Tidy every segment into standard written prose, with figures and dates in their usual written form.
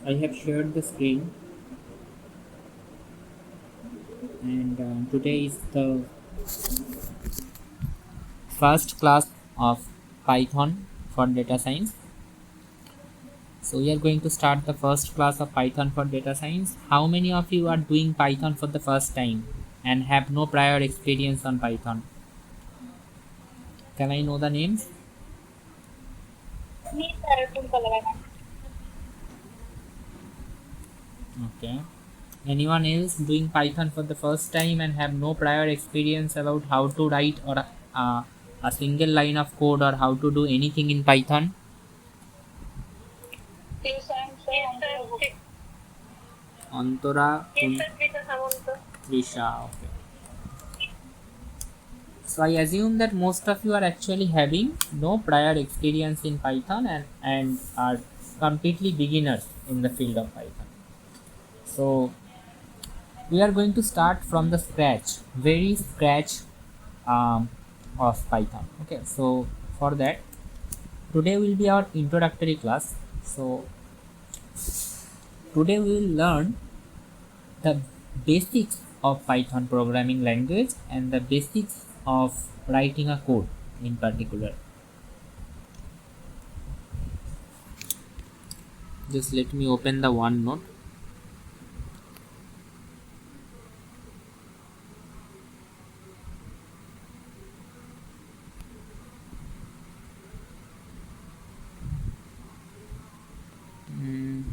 I have shared the screen, and today is the first class of Python for data science. So we are going to start the first class of Python for data science. How many of you are doing Python for the first time and have no prior experience on Python? Can I know the names? Me, sir, तुमको लगाना. Okay. Anyone else doing Python for the first time and have no prior experience about how to write or a single line of code or how to do anything in Python? Tuition, sir, Antora, yes, sir, Trisha Samanto. Trisha. Okay. So I assume that most of you are actually having no prior experience in Python and are completely beginners in the field of Python. So we are going to start from the scratch, very scratch um, of Python. Okay, so for that, today will be our introductory class. So today we will learn the basics of Python programming language and the basics of writing a code in particular. Just let me open the OneNote. Mm,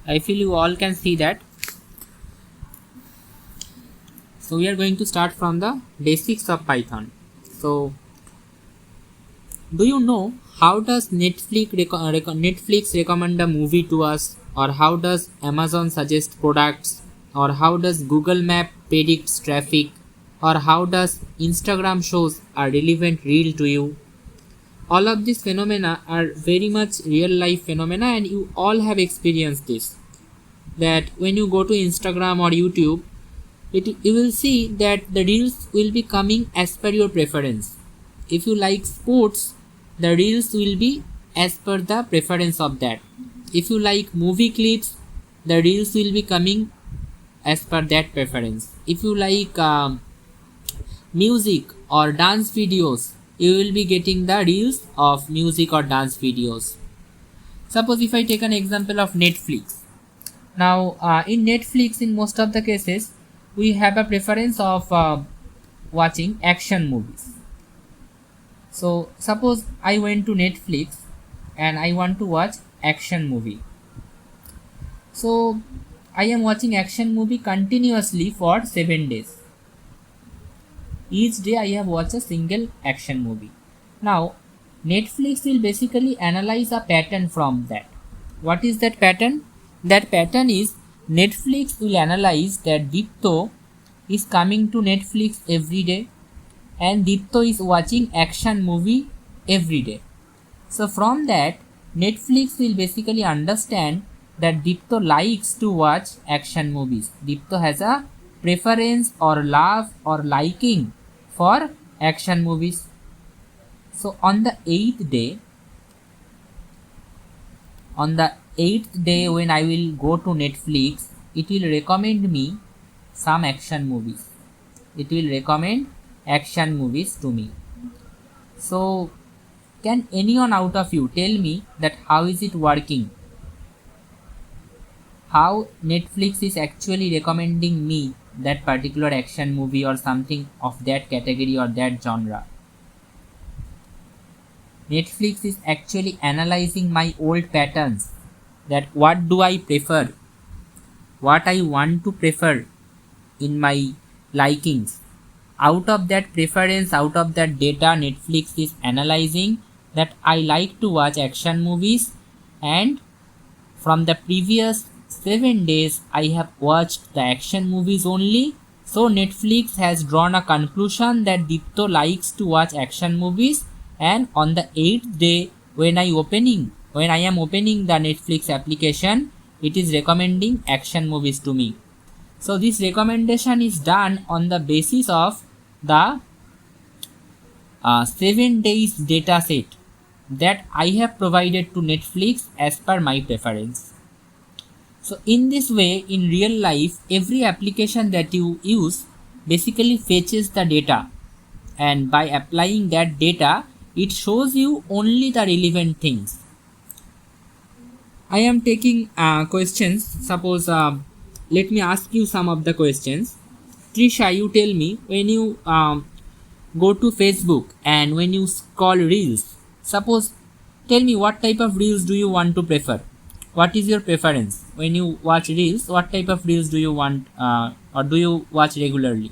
I feel you all can see that. So we are going to start from the basics of Python. So do you know how does Netflix recommend a movie to us, or how does Amazon suggest products, or how does Google Map predicts traffic, or how does Instagram shows a relevant reel to you? All of these phenomena are very much real life phenomena, and you all have experienced this. That when you go to Instagram or YouTube, you will see that the reels will be coming as per your preference. If you like sports, the reels will be as per the preference of that. If you like movie clips, the reels will be coming as per that preference. If you like music or dance videos, you will be getting the reels of music or dance videos. Suppose if I take an example of Netflix. Now in Netflix, in most of the cases, we have a preference of watching action movies. So suppose I went to Netflix and I want to watch action movie. So I am watching action movie continuously for 7 days. Each day I have watched a single action movie. Now Netflix will basically analyze a pattern from that. What is that pattern? That pattern is Netflix will analyze that Dipto is coming to Netflix every day and Dipto is watching action movie every day. So from that, Netflix will basically understand that Dipto likes to watch action movies. Dipto has a preference or love or liking for action movies. So on the eighth day when I will go to Netflix, it will recommend me some action movies. It will recommend action movies to me. So can anyone out of you tell me that how is it working? How Netflix is actually recommending me that particular action movie or something of that category or that genre? Netflix is actually analyzing my old patterns, that what do I prefer, what I want to prefer in my likings. Out of that preference, out of that data, Netflix is analyzing that I like to watch action movies, and from the previous 7 days I have watched the action movies only. So Netflix has drawn a conclusion that Dipto likes to watch action movies, and on the 8th day when when I am opening the Netflix application, it is recommending action movies to me. So this recommendation is done on the basis of the 7 days data set that I have provided to Netflix as per my preference. So in this way, in real life, every application that you use basically fetches the data, and by applying that data, it shows you only the relevant things. I am taking questions. Suppose let me ask you some of the questions. Trisha, you tell me, when you go to Facebook and when you scroll reels, suppose, tell me what type of reels do you want to prefer? What is your preference when you watch reels? What type of reels do you want or do you watch regularly?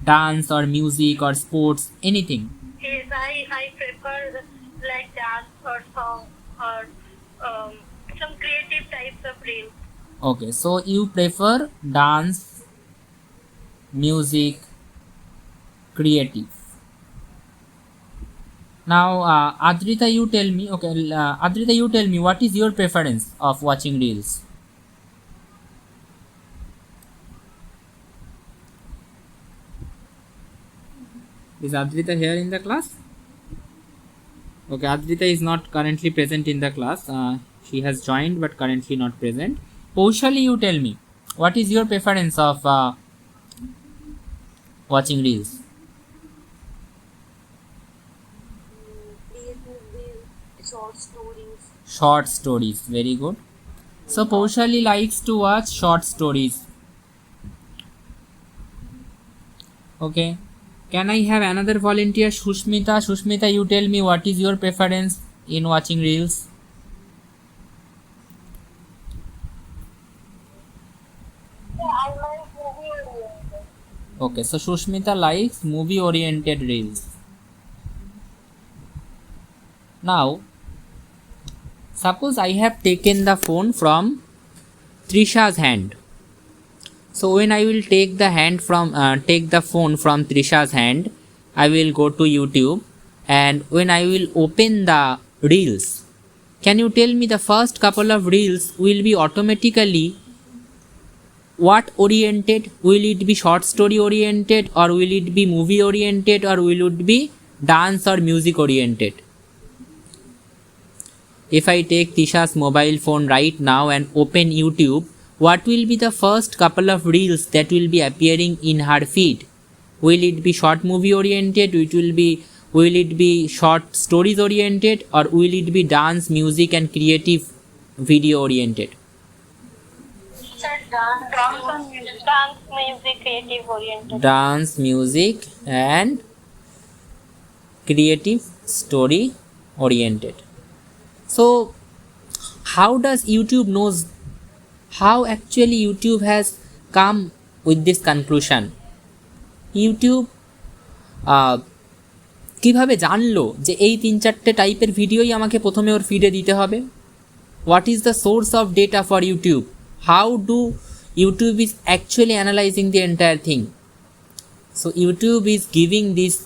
Dance or music or sports, anything? Yes, I prefer like dance or song or some creative types of reels. Okay, so you prefer dance, music, creative. Now, Adrita, you tell me. Okay, Adrita, you tell me, what is your preference of watching reels? Is Adrita here in the class? Okay, Adrita is not currently present in the class. She has joined but currently not present. Paushali, you tell me, what is your preference of watching reels? Short stories. Short stories, very good. So Paushali likes to watch short stories. Okay. Can I have another volunteer, Shushmita? Shushmita, you tell me, what is your preference in watching reels? Yeah, I like movie oriented. Okay, so Shushmita likes movie oriented reels. Now, suppose I have taken the phone from Trisha's hand. So when I will take the phone from Trisha's hand, I will go to YouTube, and when I will open the reels, can you tell me the first couple of reels will be automatically what oriented? Will it be short story oriented, or will it be movie oriented, or will it be dance or music oriented? If I take Tisha's mobile phone right now and open YouTube, what will be the first couple of reels that will be appearing in her feed? Will it be short movie oriented? Will it be short stories oriented, or will it be dance, music and creative video oriented? Dance, music, creative oriented. Dance, music and creative story oriented. So how does YouTube knows? How actually YouTube has come with this conclusion? YouTube কিভাবে জানলো যে এই 3-4টে টাইপের ভিডিওই আমাকে প্রথমে ওর ফিডে দিতে হবে? What is the source of data for YouTube? How do YouTube is actually analyzing the entire thing? So YouTube is giving this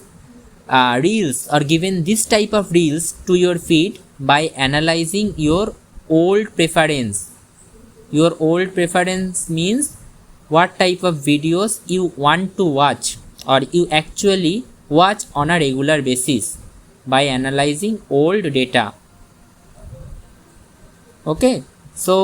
reels or given this type of reels to your feed by analyzing your old preference. Your old preference means what type of videos you want to watch or you actually watch on a regular basis by analyzing old data. Okay, so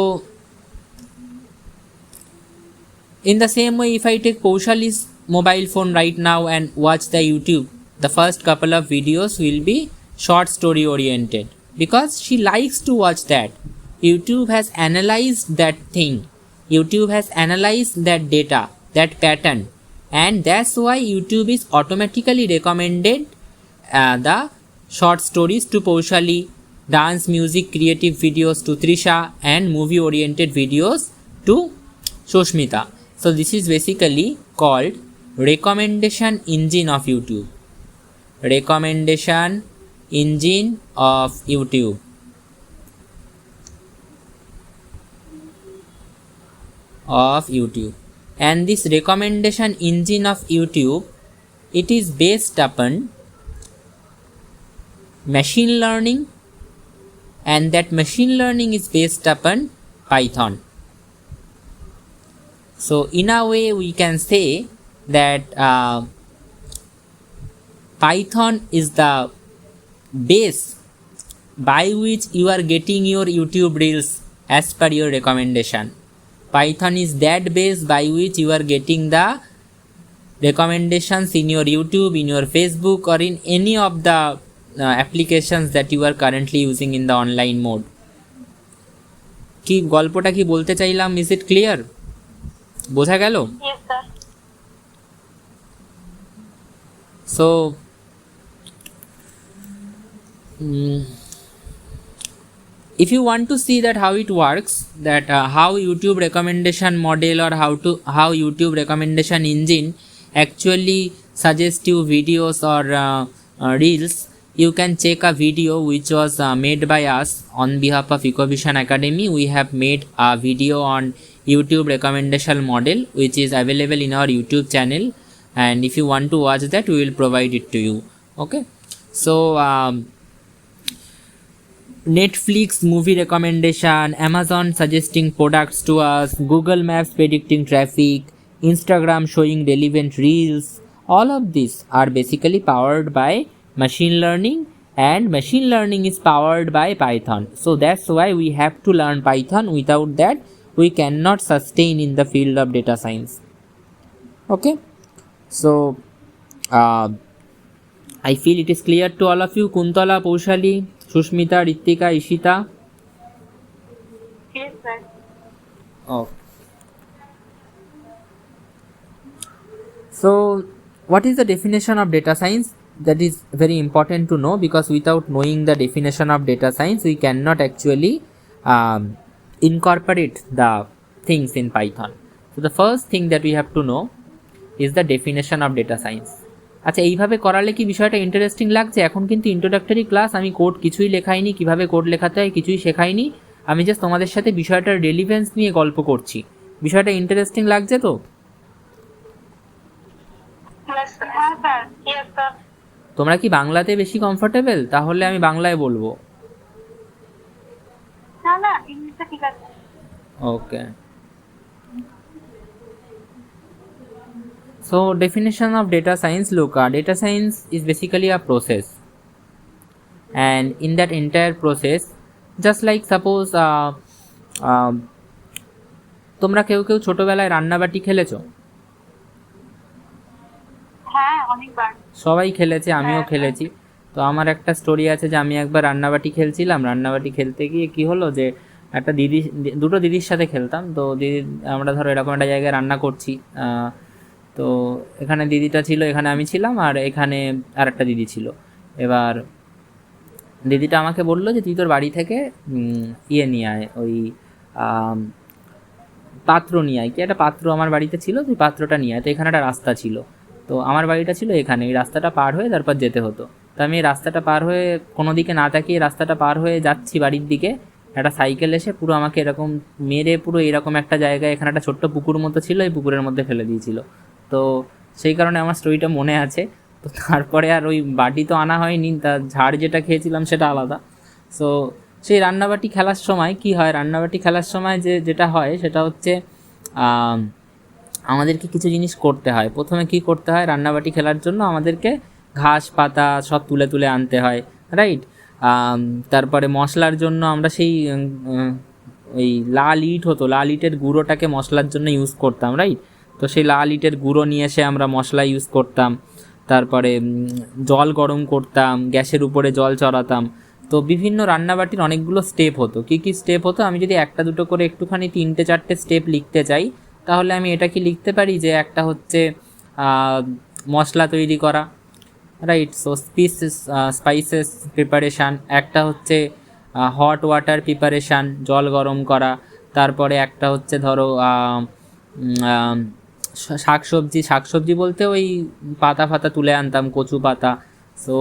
in the same way, if I take Paushali's mobile phone right now and watch the YouTube, the first couple of videos will be short story oriented because she likes to watch that. YouTube has analyzed that thing. YouTube has analyzed that data, that pattern, and that's why YouTube is automatically recommended the short stories to Paushali, dance, music, creative videos to Trisha, and movie oriented videos to Shushmita. So this is basically called recommendation engine of YouTube. Recommendation engine of YouTube. And this recommendation engine of YouTube, it is based upon machine learning and that machine learning is based upon Python. So in a way we can say that Python is the base by which you are getting your YouTube reels as per your recommendation. Python is that base by which you are getting the recommendations in your YouTube, in your Facebook, or in any of the applications that you are currently using in the online mode. কি গল্পটা কি বলতে চাইলাম, is it clear? বোঝা গেল? Yes, sir. So if you want to see that how it works, that how YouTube recommendation model or how YouTube recommendation engine actually suggest you videos or reels, you can check a video which was made by us on behalf of Ecovision Academy. We have made a video on YouTube recommendation model which is available in our YouTube channel, and if you want to watch that we will provide it to you. Okay, so Netflix movie recommendation, Amazon suggesting products to us, Google Maps predicting traffic, Instagram showing relevant reels, all of these are basically powered by machine learning, and machine learning is powered by Python. So that's why we have to learn Python. Without that we cannot sustain in the field of data science. Okay, so I feel it is clear to all of you. Kuntala, Paushali, Sushmita, Ritika, Ishita. Yes, sir. Oh. So what is the definition of data science? That is very important to know, because without knowing the definition of data science we cannot actually incorporate the things in Python. So the first thing that we have to know is the definition of data science. আচ্ছা, এইভাবে করালে কি বিষয়টা interesting লাগছে? এখন কিন্তু introductory class, আমি code কিছুই লেখাইনি, কিভাবে কোড লেখাতে হয় কিছুই শেখাইনি, আমি জাস্ট তোমাদের সাথে বিষয়টার রেলিভেন্স নিয়ে গল্প করছি। বিষয়টা ইন্টারেস্টিং লাগছে তো? Yes, sir. Yes, sir. Yes, sir. তোমরা কি বাংলাতে বেশি কমফোর্টেবল? তাহলে আমি বাংলায় বলবো। না না, ইংলিশে ঠিক আছে। ওকে, so definition of data science. Look, data science is basically a process, and in that entire process, just like suppose তোমরা কেউ কেউ ছোটবেলায় রান্নাবাটি খেলেছো? হ্যাঁ, অনেকবার। সবাই খেলেছে, আমিও খেলেছি। তো আমার একটা স্টোরি আছে যে আমি একবার রান্নাবাটি খেলছিলাম, রান্নাবাটি খেলতে গিয়ে কি হলো যে একটা দুটো দিদির সাথে খেলতাম। তো দিদি, আমরা ধরো এরকম একটা জায়গায় রান্না করছি, তো এখানে দিদিটা ছিল, এখানে আমি ছিলাম, আর এখানে আর একটা দিদি ছিল। এবার দিদিটা আমাকে বললো যে তুই তোর বাড়ি থেকে ইয়ে নিয়ে আয়, ওই পাত্র নিয়ে আয়, কি একটা পাত্র আমার বাড়িতে ছিল, তুই পাত্রটা নিয়ে আয়। তো এখানে একটা রাস্তা ছিল, তো আমার বাড়িটা ছিল এখানে, এই রাস্তাটা পার হয়ে তারপর যেতে হতো। তো আমি এই রাস্তাটা পার হয়ে কোনো দিকে না তাকিয়ে রাস্তাটা পার হয়ে যাচ্ছি বাড়ির দিকে, একটা সাইকেল এসে পুরো আমাকে এরকম মেরে পুরো এরকম একটা জায়গায়, এখানে একটা ছোট্ট পুকুর মতো ছিল, এই পুকুরের মধ্যে ফেলে দিয়েছিল। তো সেই কারণে আমার স্টোরিটা মনে আছে। তো তারপরে আর ওই বাটি তো আনা হয়নি, তার ঝাড় যেটা খেয়েছিলাম সেটা আলাদা। সো সেই রান্নাবাটি খেলার সময় কি হয়, রান্নাবাটি খেলার সময় যেটা হয় সেটা হচ্ছে আমাদেরকে কিছু জিনিস করতে হয়। প্রথমে কি করতে হয়, রান্নাবাটি খেলার জন্য আমাদেরকে ঘাস পাতা সব তুলে তুলে আনতে হয়, রাইট? তারপরে মশলার জন্য আমরা সেই ওই লাল ইট হতো, লাল ইটের গুঁড়োটাকে মশলার জন্য ইউজ করতাম, রাইট? তো সেই লাল ইটের গুঁড়ো নিয়ে এসে আমরা মশলা ইউজ করতাম। তারপরে জল গরম করতাম, গ্যাসের উপরে জল চড়াতাম। তো বিভিন্ন রান্নাবাটির অনেকগুলো স্টেপ হতো। কী কী স্টেপ হতো, আমি যদি একটা দুটো করে একটুখানি 3-4টে স্টেপ লিখতে চাই, তাহলে আমি এটা কি লিখতে পারি যে একটা হচ্ছে মশলা তৈরি করা, রাইট? সো স্পাইসেস প্রিপারেশান, একটা হচ্ছে হট ওয়াটার প্রিপারেশান, জল গরম করা। তারপরে একটা হচ্ছে ধরো শাকসবজি বলতে ওই পাতা ফাতা তুলে আনতাম, কচু পাতা। সো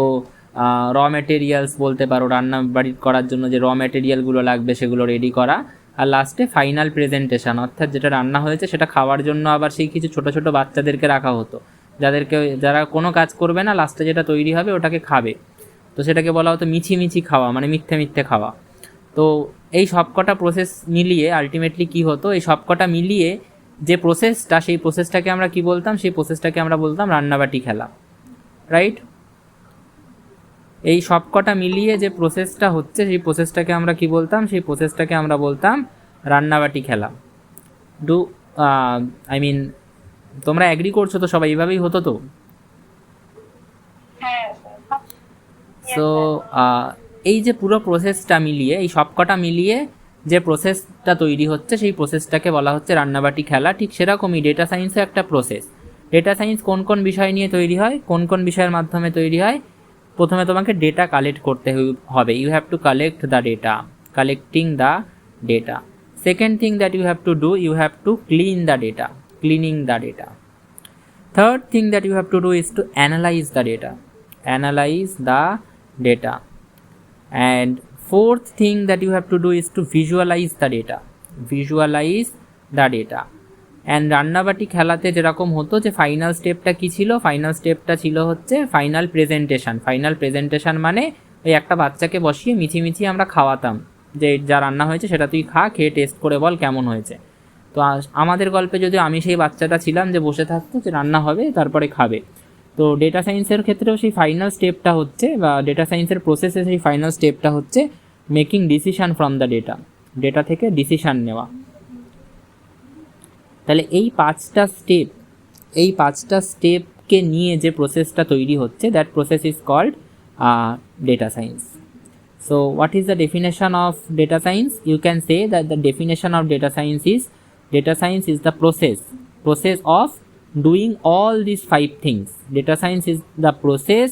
র ম্যাটেরিয়ালস বলতে পারো, রান্না বাড়ি করার জন্য যে র ম্যাটেরিয়ালগুলো লাগবে সেগুলো রেডি করা। আর লাস্টে ফাইনাল প্রেজেন্টেশন, অর্থাৎ যেটা রান্না হয়েছে সেটা খাওয়ার জন্য আবার সেই কিছু ছোটো ছোটো বাচ্চাদেরকে রাখা হতো, যারা কোনো কাজ করবে না, লাস্টে যেটা তৈরি হবে ওটাকে খাবে। তো সেটাকে বলা হতো মিছি খাওয়া, মানে মিথ্যে খাওয়া। তো তো এই সবকটা প্রসেস মিলিয়ে আলটিমেটলি কি হতো, এই সবকটা মিলিয়ে যে প্রসেসটা, সেই প্রসেসটাকে আমরা কি বলতাম, সেই প্রসেসটাকে আমরা বলতাম রান্নাবাটি খেলা, রাইট? এই সবকটা মিলিয়ে যে প্রসেসটা হচ্ছে সেই প্রসেসটাকে আমরা কি বলতাম, সেই প্রসেসটাকে আমরা বলতাম রান্নাবাটি খেলা। ডু আই মিন তোমরা অ্যাগ্রি করছো তো সবাই? এইভাবেই হতো তো। সো এই যে পুরো প্রসেসটা মিলিয়ে, এই সবকটা মিলিয়ে যে প্রসেসটা তৈরি হচ্ছে সেই প্রসেসটাকে বলা হচ্ছে রান্নাবাটি খেলা। ঠিক সেরকমই ডেটা সায়েন্সও একটা প্রসেস। ডেটা সায়েন্স কোন কোন বিষয় নিয়ে তৈরি হয়, কোন কোন বিষয়ের মাধ্যমে তৈরি হয়? প্রথমে তোমাকে ডেটা কালেক্ট করতে হবে, you have to collect the data, collecting the data. Second thing that you have to do, you have to clean the data, cleaning the data. Third thing that you have to do is to analyze the data, analyze the data. And fourth thing that you have to do is to visualize the data, visualize the data. And রান্নাবাটি খেলাতে যেরকম হতো যে final স্টেপটা কি ছিল, final স্টেপটা ছিল হচ্ছে ফাইনাল প্রেজেন্টেশন। ফাইনাল প্রেজেন্টেশন মানে ওই একটা বাচ্চাকে বসিয়ে মিছিমিছি আমরা খাওয়াতাম যে যা রান্না হয়েছে সেটা তুই খা, খেয়ে টেস্ট করে বল কেমন হয়েছে। তো আমাদের গল্পে যদি আমি সেই বাচ্চাটা ছিলাম যে বসে থাকতো, যে রান্না হবে তারপরে খাবে। তো ডেটা সায়েন্সের ক্ষেত্রেও সেই ফাইনাল স্টেপটা হচ্ছে, বা ডেটা সায়েন্সের প্রসেসে সেই ফাইনাল স্টেপটা হচ্ছে making decision from the data, data থেকে ডিসিশন নেওয়া। তাহলে এই পাঁচটা স্টেপকে নিয়ে যে প্রসেসটা তৈরি হচ্ছে, that process is called data science. So what is the definition of data science? You can say that the definition of data science is the process of doing all these 5 things. Data science is the process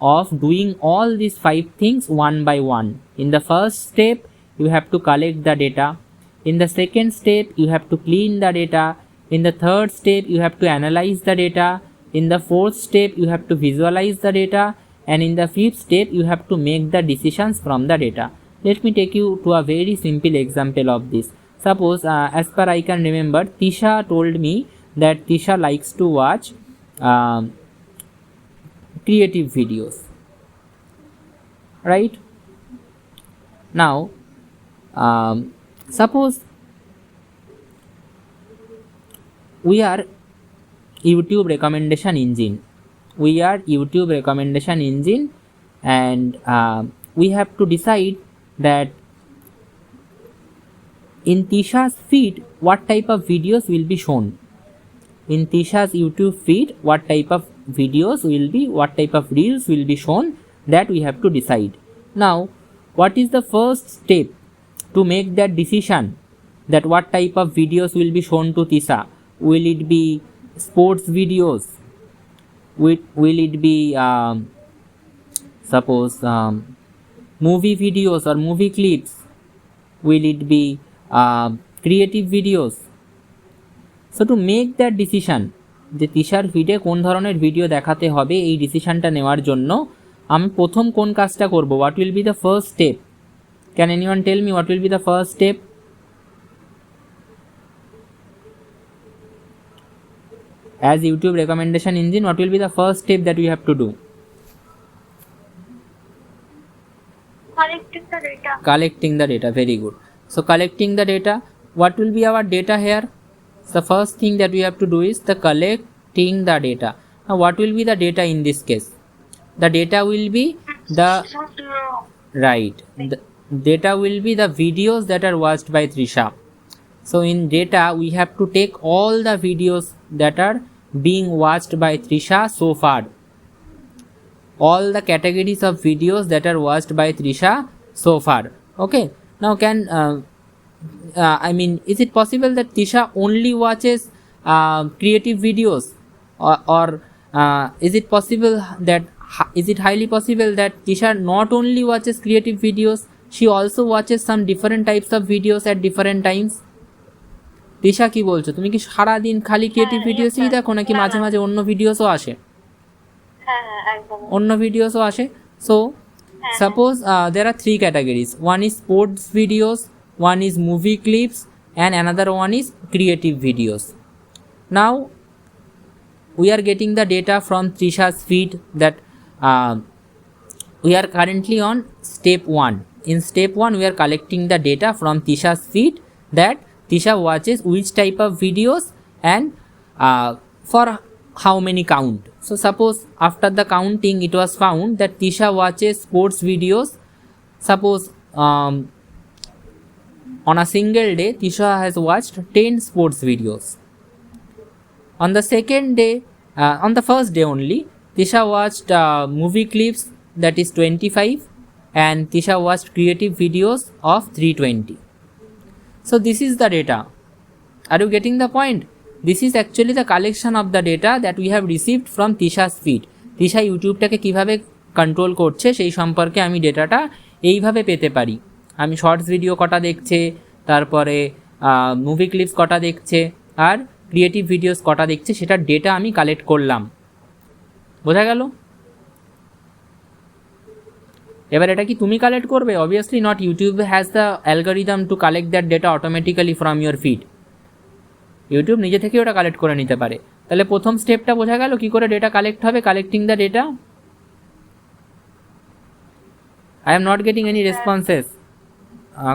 of doing all these 5 things one by one. In the first step, you have to collect the data. In the second step, you have to clean the data. In the third step, you have to analyze the data. In the fourth step, you have to visualize the data. And in the fifth step, you have to make the decisions from the data. Let me take you to a very simple example of this. Suppose, as per I can remember, Tisha told me that Tisha likes to watch creative videos. Right? Now, suppose we are YouTube recommendation engine. We are YouTube recommendation engine, and we have to decide that in Tisha's feed what type of videos will be shown. In Tisha's YouTube feed what type of videos will be, what type of reels will be shown, that we have to decide. Now, what is the first step to make that decision, that what type of videos will be shown to Tisha? Will it be sports videos? Will it be suppose movie videos or movie clips? Will it be creative videos? So to make that decision, যে তিশার ফিডে কোন ধরনের video দেখাতে হবে, এই ডিসিশনটা নেওয়ার জন্য আমি প্রথম কোন কাজটা করব? What will be the first step? Can anyone tell me what will be the first step? As YouTube recommendation engine, what will be the first step that we have to do? Collecting the data. Collecting the data, very good. So collecting the data, what will be our data here? The first thing that we have to do is the collecting the data. Now what will be the data in this case? The data will be the right. The data will be the videos that are watched by Trisha. So in data we have to take all the videos that are being watched by Trisha so far. All the categories of videos that are watched by Trisha so far. Okay. Now I mean, is it possible that Tisha only watches creative videos, or is it possible that is it highly possible that Tisha not only watches creative videos, she also watches some different types of videos at different times? Tisha কি বলছো, তুমি কি সারাদিন খালি creative ভিডিওসই দেখো, নাকি মাঝে মাঝে অন্য ভিডিওসও আসে? অন্য ভিডিওসও আসে। So suppose there are 3 categories. One is sports videos, one is movie clips, and another one is creative videos. Now we are getting the data from Trisha's feed, that we are currently on step 1. In step 1, we are collecting the data from Tisha's feed, that Tisha watches which type of videos and for how many count. So suppose after the counting it was found that Tisha watches sports videos. Suppose on a single day Tisha has watched 10 sports videos. On the second day, on the first day only, Tisha watched movie clips, that is 25, and Tisha watched creative videos of 320. So this is the data. Are you getting the point? This is actually the collection of the data that we have received from Tisha's feed. Tisha ইউটিউবটাকে কিভাবে control করছে সেই সম্পর্কে আমি ডেটাটা এইভাবে পেতে পারি। আমি shorts video কটা দেখছে, তারপরে মুভি ক্লিপস কটা দেখছে, আর ক্রিয়েটিভ ভিডিওস কটা দেখছে, সেটার ডেটা আমি কালেক্ট করলাম। বোঝা গেল? এবার এটা কি তুমি কালেক্ট করবে? Obviously not. YouTube has the algorithm to collect that data automatically from your feed. YouTube নিজে থেকে ওটা কালেক্ট করে নিতে পারে। তাহলে প্রথম স্টেপটা বোঝা গেল কি করে ডেটা কালেক্ট হবে, collecting the data. I am not getting any responses.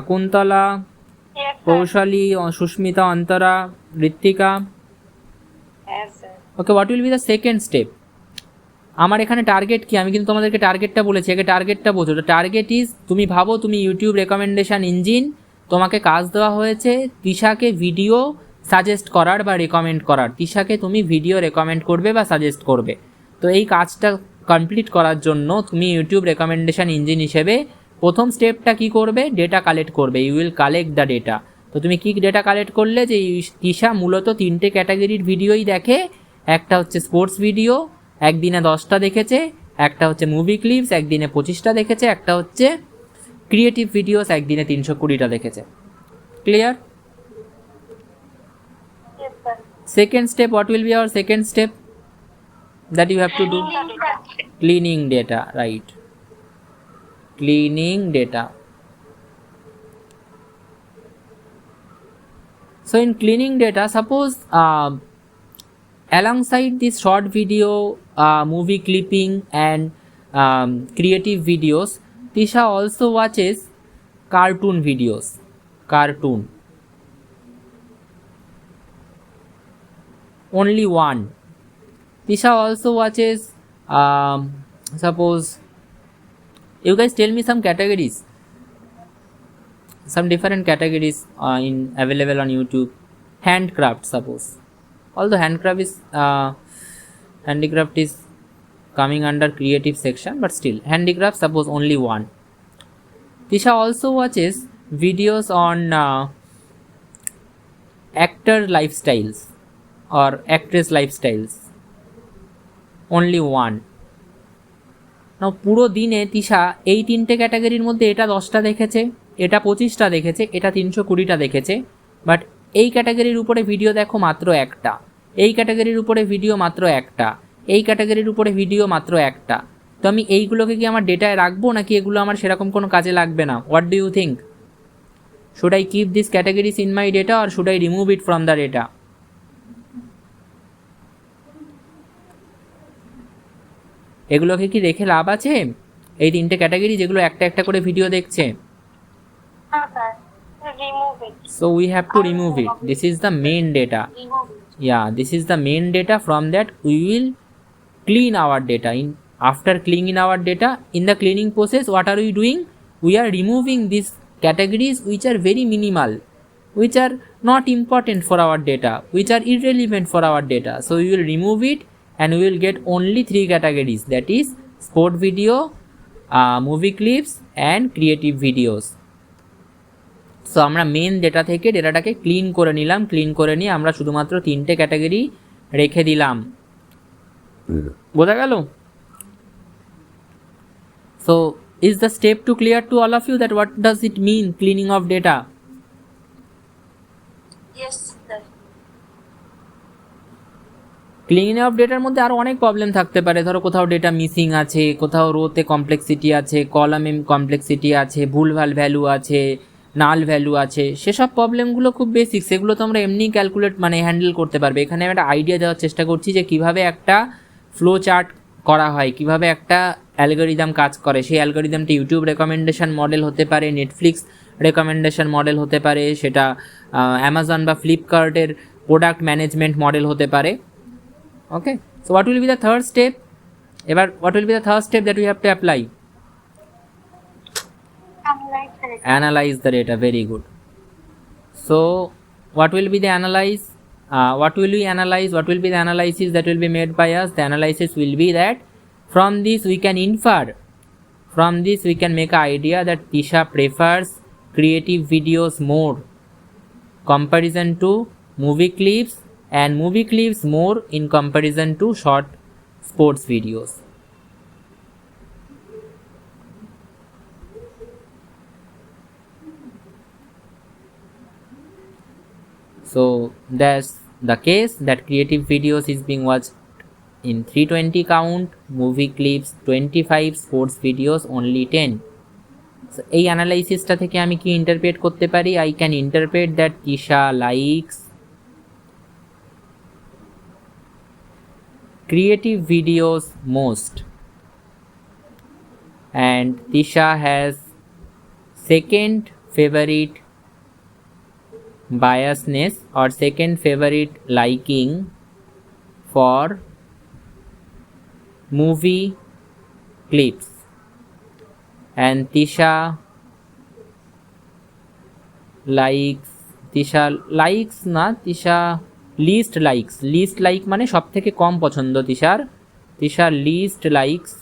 Kuntala, Koushali, Susmita, Antara, Ritwika. Okay, what will be the second step? আমার এখানে টার্গেট কি, আমি কিন্তু তোমাদেরকে টার্গেটটা বলেছি, আগে টার্গেটটা বোঝো। টার্গেট ইজ, তুমি ভাবো তুমি ইউটিউব রেকমেন্ডেশন ইঞ্জিন, তোমাকে কাজ দেওয়া হয়েছে তিশাকে ভিডিও সাজেস্ট করার বা রেকমেন্ড করার। তিশাকে তুমি ভিডিও রেকমেন্ড করবে বা সাজেস্ট করবে। তো এই কাজটা কমপ্লিট করার জন্য তুমি ইউটিউব রেকমেন্ডেশন ইঞ্জিন হিসেবে প্রথম স্টেপটা কি করবে? ডেটা কালেক্ট করবে। You will collect the data. তো তুমি কি ডেটা কালেক্ট করলে যে তিশা মূলত 3টে ক্যাটাগরির ভিডিওই দেখে। একটা হচ্ছে স্পোর্টস ভিডিও, একদিনে 10টা দেখেছে। একটা হচ্ছে মুভি ক্লিপস, একদিনে 25টা দেখেছে। একটা হচ্ছে ক্রিয়েটিভ ভিডিওস, একদিনে 320টা দেখেছে। Clear? Second step, what will be our second step that you have to do? Cleaning data, right? Cleaning data. So in cleaning data, suppose alongside this short video, movie clipping and creative videos, Tisha also watches cartoon videos. Cartoon. Only one. Tisha also watches, suppose, you guys tell me some categories, some different categories in available on YouTube. Handcraft, suppose, although handicraft is coming under creative section, but still handicraft, suppose only one. Tisha also watches videos on actor lifestyles or actress lifestyles, only one. নাও পুরো দিনে তিশা এই 3টে ক্যাটাগরির মধ্যে এটা 10টা দেখেছে, এটা 25টা দেখেছে, এটা 320টা দেখেছে। বাট এই ক্যাটাগরির উপরে ভিডিও দেখো মাত্র একটা, এই ক্যাটাগরির উপরে ভিডিও মাত্র একটা, এই ক্যাটাগরির উপরে ভিডিও মাত্র একটা। তো আমি এইগুলোকে কি আমার ডেটায় রাখবো, নাকি এগুলো আমার সেরকম কোনো কাজে লাগবে না? What do you think? Should I keep this categories in my data or should I remove it from the data? এগুলোকে কি রেখে লাভ আছে? এই 3টে ক্যাটাগরি যেগুলো একটা একটা করে ভিডিও দেখছে। So we have to remove it. This is the main data. Yeah, this is the main data. From that we will clean our data. After cleaning our data, in the cleaning process, what are we doing? We are removing these categories which are very minimal, which are not important for our data, which are irrelevant for our data. So we will remove it and we will get only 3 categories, that is sport video, movie clips and creative videos. So আমরা main data থেকে ডেটাটাকে clean করে নিলাম। Clean করে নিয়ে আমরা শুধুমাত্র 3টে category রেখে দিলাম। বোঝা গেল? So is the step two clear to all of you that what does it mean cleaning of data? Cleaning of ডেটার মধ্যে আরও অনেক প্রবলেম থাকতে পারে। ধরো কোথাও ডেটা মিসিং আছে, কোথাও রোতে কমপ্লেক্সিটি আছে, কলামে কমপ্লেক্সিটি আছে, ভুলভাল ভ্যালু আছে, নাল ভ্যালু আছে। সেসব প্রবলেমগুলো খুব বেসিক, সেগুলো তো আমরা এমনি ক্যালকুলেট হ্যান্ডেল করতে পারবে। এখানে আমি একটা আইডিয়া দেওয়ার চেষ্টা করছি যে কীভাবে একটা ফ্লো চার্ট করা হয়, কীভাবে একটা অ্যালগরিদম কাজ করে, সেই অ্যালগরিদমটা ইউটিউব রেকমেন্ডেশন মডেল হতে পারে, নেটফ্লিক্স রেকমেন্ডেশন মডেল হতে পারে, সেটা অ্যামাজন বা ফ্লিপকার্টের প্রোডাক্ট ম্যানেজমেন্ট মডেল হতে পারে। Okay, so what will be the third step? এবার what will be the third step that we have to apply? Analyze the data. Very good. So what will be the analyze? What will we analyze? What will be the analysis that will be made by us? The analysis will be that from this we can infer, from this we can make an idea that Tisha prefers creative videos more comparison to movie clips, and movie clips more in comparison to short sports videos. So that's the case that creative videos is being watched in 320 count, movie clips 25, sports videos only 10. So এই অ্যানালাইসিসটা থেকে আমি কি interpret করতে পারি? I can interpret that Tisha likes creative videos most, and Tisha has second favorite biasness or second favorite liking for movie clips, and Tisha least like মানে সব থেকে কম পছন্দ Tisha least likes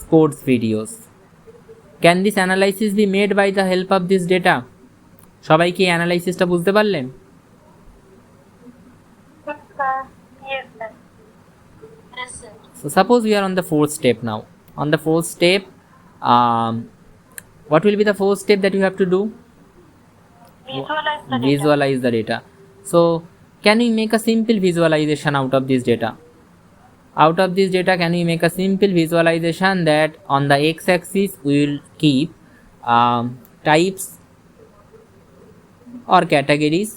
sports videos. Can this analysis be made by the help of this data? সবাই কি অ্যানালাইসিসটা বুঝতে পারলেন? Yes, sir. Yes, sir. So suppose we are on the fourth step now. On the fourth step, what will be the fourth step that you have to do? Visualize the data. So can we make a simple visualization out of this data? Out of this data, can we make a simple visualization that on the x-axis we will keep types or categories,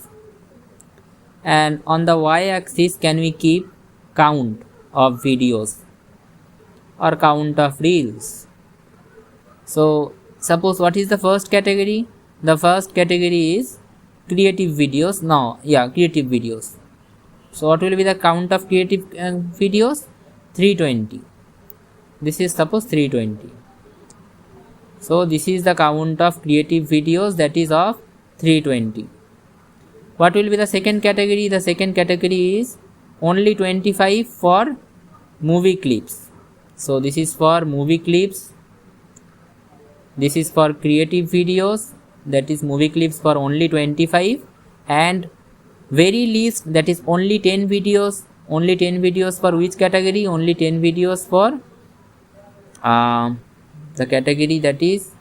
and on the y-axis can we keep count of videos or count of reels? So suppose what is the first category? The first category is creative videos. Creative videos. So what will be the count of creative videos? 320. This is suppose 320. So this is the count of creative videos, that is of 320. What will be the second category? The second category is only 25 for movie clips. So this is for movie clips. This is for creative videos, that is movie clips for only 25, and very least, that is only 10 videos. Only 10 videos for which category? Only 10 videos for the category that is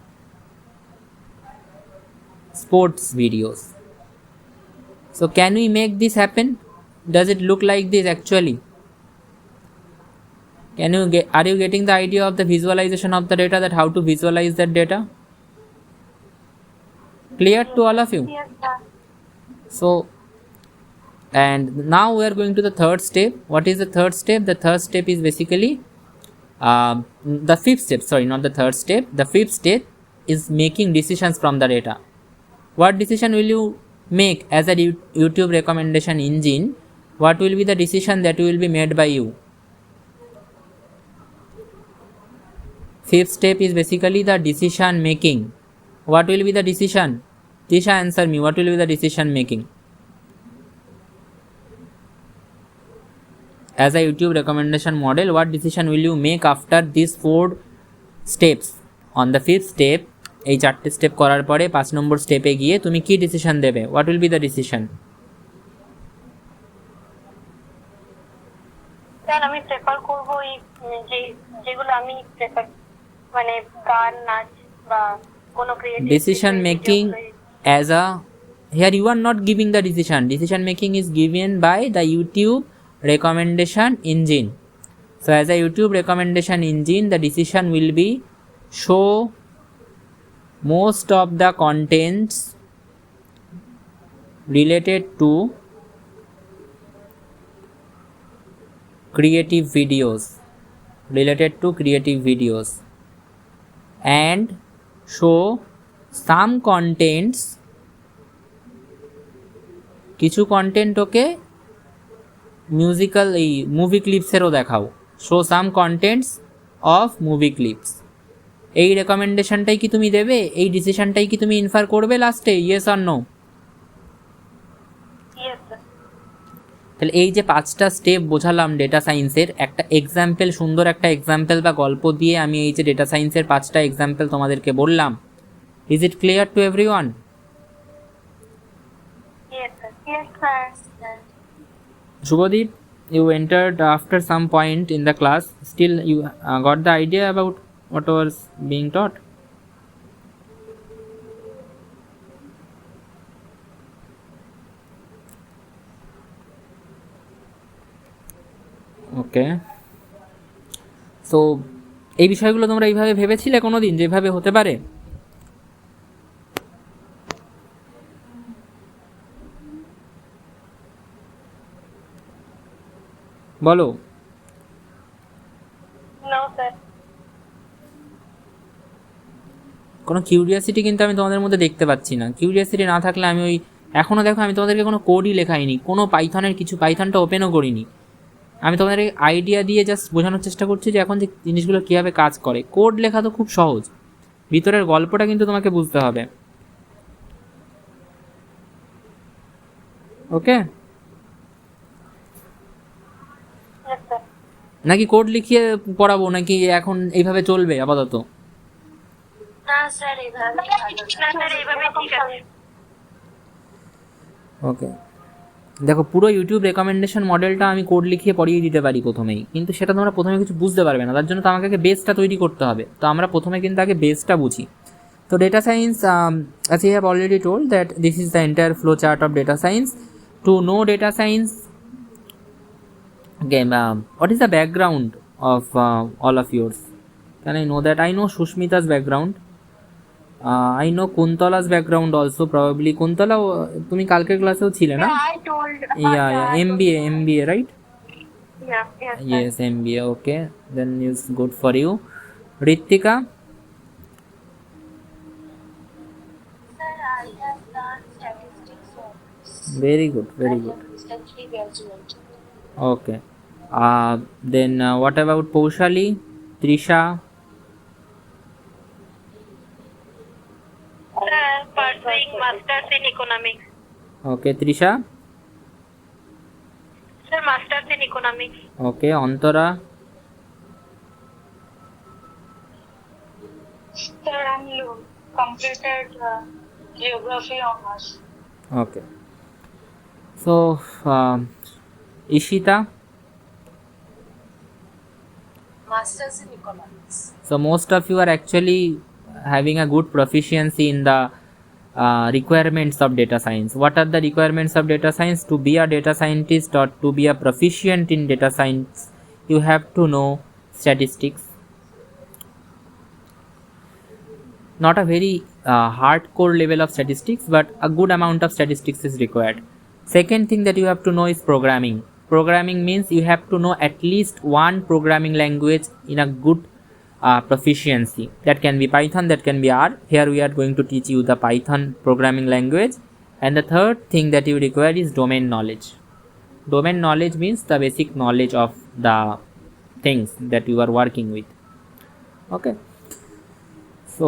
sports videos. So can we make this happen? Does it look like this actually? Are you getting the idea of the visualization of the data, that how to visualize that data? Clear to all of you? Yes, sir. So, and now we are going to the third step. What is the third step? The third step is basically the fifth step. Sorry, not the third step. The fifth step is making decisions from the data. What decision will you make as a YouTube recommendation engine? What will be the decision that will be made by you? Fifth step is basically the decision making. What will be the decision? Tisha, answer me. What will be the decision making? As a YouTube recommendation model, what decision will you make after these 4 steps? On the fifth step, এই 4টে step করার পরে 5 নম্বর স্টেপে গিয়ে তুমি কি decision দেবে? What will be the decision? Sir আমি prefer করব যেগুলো আমি প্রেফার, মানে গান, নাচ বা কোনো creative Decision making as a, here you are not giving the decision. Decision making is given by the YouTube recommendation engine. So as a YouTube recommendation engine, the decision will be show most of the contents related to creative videos and show some contents, কিছু content okay musical এই movie ক্লিপসেরও দেখাও, show some contents of movie clips. এই রেকমেন্ডেশনটাই কি তুমি দেবে? এই ডিসিশনটাই কি তুমি ইনফার করবে লাস্টে? Yes or no? Yes, sir. তাহলে এই যে 5টা স্টেপ বোঝালাম ডেটা সায়েন্সের, একটা এক্সাম্পল, সুন্দর একটা এক্সাম্পল বা গল্প দিয়ে আমি এই যে ডেটা সায়েন্সের 5টা এক্সাম্পল তোমাদেরকে বললাম, is it clear to everyone? Yes, sir. Yes, sir. Shubhadeep, you entered after some point in the class. Still, you got the idea about what was being taught? Okay, so এই বিষয়গুলো তোমরা এইভাবে ভেবেছিলে কোনো দিন যেভাবে হতে পারে? বলো। No, sir. কোনো কিউরিয়াসিটি কিন্তু আমি তোমাদের মধ্যে দেখতে পাচ্ছি না। কিউরিয়াসিটি না থাকলে আমি ওই এখনও দেখো আমি তোমাদেরকে কোনো কোডই লেখাইনি, কোনো পাইথনের কিছু, পাইথনটা ওপেনও করিনি। আমি তোমাদের আইডিয়া দিয়ে জাস্ট বোঝানোর চেষ্টা করছি যে এখন যে জিনিসগুলো কীভাবে কাজ করে। কোড লেখা তো খুব সহজ, ভিতরের গল্পটা কিন্তু তোমাকে বুঝতে হবে। ওকে, Yes, sir. নাকি কোড লিখিয়ে পড়াবো, নাকি এখন এইভাবে চলবে আপাতত? না স্যার, এইভাবে ঠিক আছে। ওকে, দেখো পুরো ইউটিউব রেকমেন্ডেশন মডেলটা আমি কোড লিখিয়ে পড়িয়ে দিতে পারি প্রথমেই, কিন্তু সেটা তোমরা প্রথমে কিছু বুঝতে পারবে না, তার জন্য তো আমাকে আগে বেসটা তৈরি করতে হবে। তো আমরা প্রথমে কিন্তু আগে বেসটা বুঝি। তো data science, as I have already told that this is the entire flow chart of data science. To know data science, okay, what is the background of all of yours? Can I know that? I know Shushmita's background. I know Kuntala's background also, probably. Kuntala, তুমি কালকের ক্লাসেও ছিলে না? I told. Yeah, MBA, right? Yeah, yes, sir. Yes, MBA, okay. Then it's good for you. Ritika? Sir, I have done statistics. Very good, very good. Recently graduated. Okay. Then what about Paushali? Trisha? Sir, pursuing masters in economics. Okay, Trisha? Sir, masters in economics. Okay, Antara? Sir, I'm completed geography honors. Okay. So, Ishita? Masters in economics. So most of you are actually having a good proficiency in the requirements of data science. What are the requirements of data science? To be a data scientist or to be a proficient in data science, you have to know statistics. Not a very hardcore level of statistics, but a good amount of statistics is required. Second thing that you have to know is programming. Programming means you have to know at least one programming language in a good proficiency. That can be Python, that can be R. Here we are going to teach you the Python programming language. And the third thing that you require is domain knowledge. Domain knowledge means the basic knowledge of the things that you are working with. Okay, so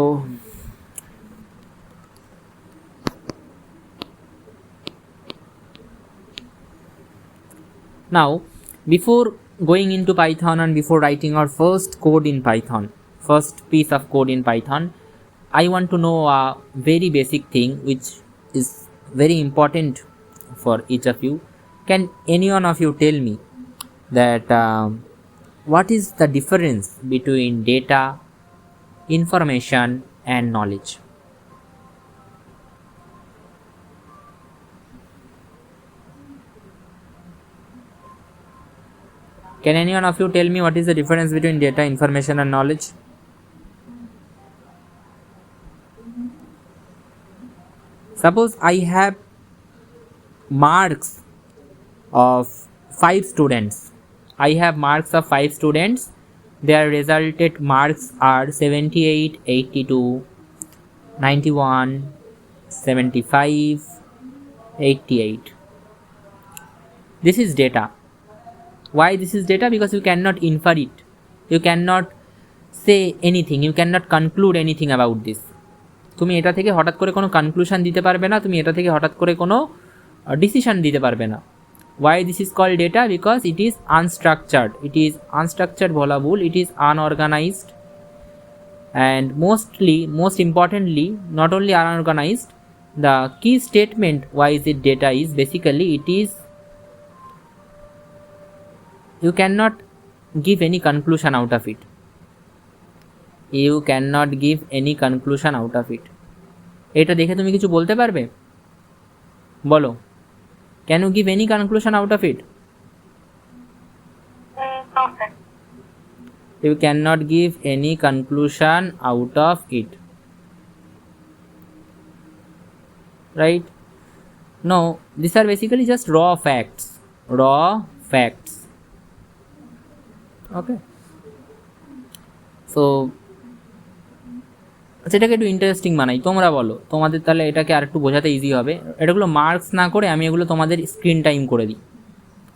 now, before going into Python and before writing our first code in Python, first piece of code in Python, I want to know a very basic thing which is very important for each of you. Can any one of you tell me that what is the difference between data, information and knowledge? Can any one of you tell me what is the difference between data, information and knowledge? Suppose I have marks of 5 students. I have marks of 5 students. Their resulted marks are 78, 82, 91, 75, 88. This is data. Why this is data? Because you cannot infer it. You cannot say anything. You cannot conclude anything about this. তুমি এটা থেকে হঠাৎ করে কোনো conclusion দিতে পারবে না, তুমি এটা থেকে হঠাৎ করে কোনো ডিসিশন দিতে পারবে না। Why this is called data? Because it is unstructured. It is unstructured বলা ভুল, it is unorganized, and most importantly, not only unorganized, the key statement why is it data is basically it is you cannot give any conclusion out of it. You cannot give any conclusion out of it. এটা দেখে তুমি কিছু বলতে পারবে? বলো, can you give any conclusion out of it? Okay. You cannot give any conclusion out of it, right? No, these are basically just raw facts. Okay, so সেটাকে একটু interesting বানাই। তোমরা বলো, তোমাদের তাহলে এটাকে আর একটু বোঝাতে ইজি হবে। এটাগুলো মার্কস না করে আমি এগুলো তোমাদের স্ক্রিন টাইম করে দিই।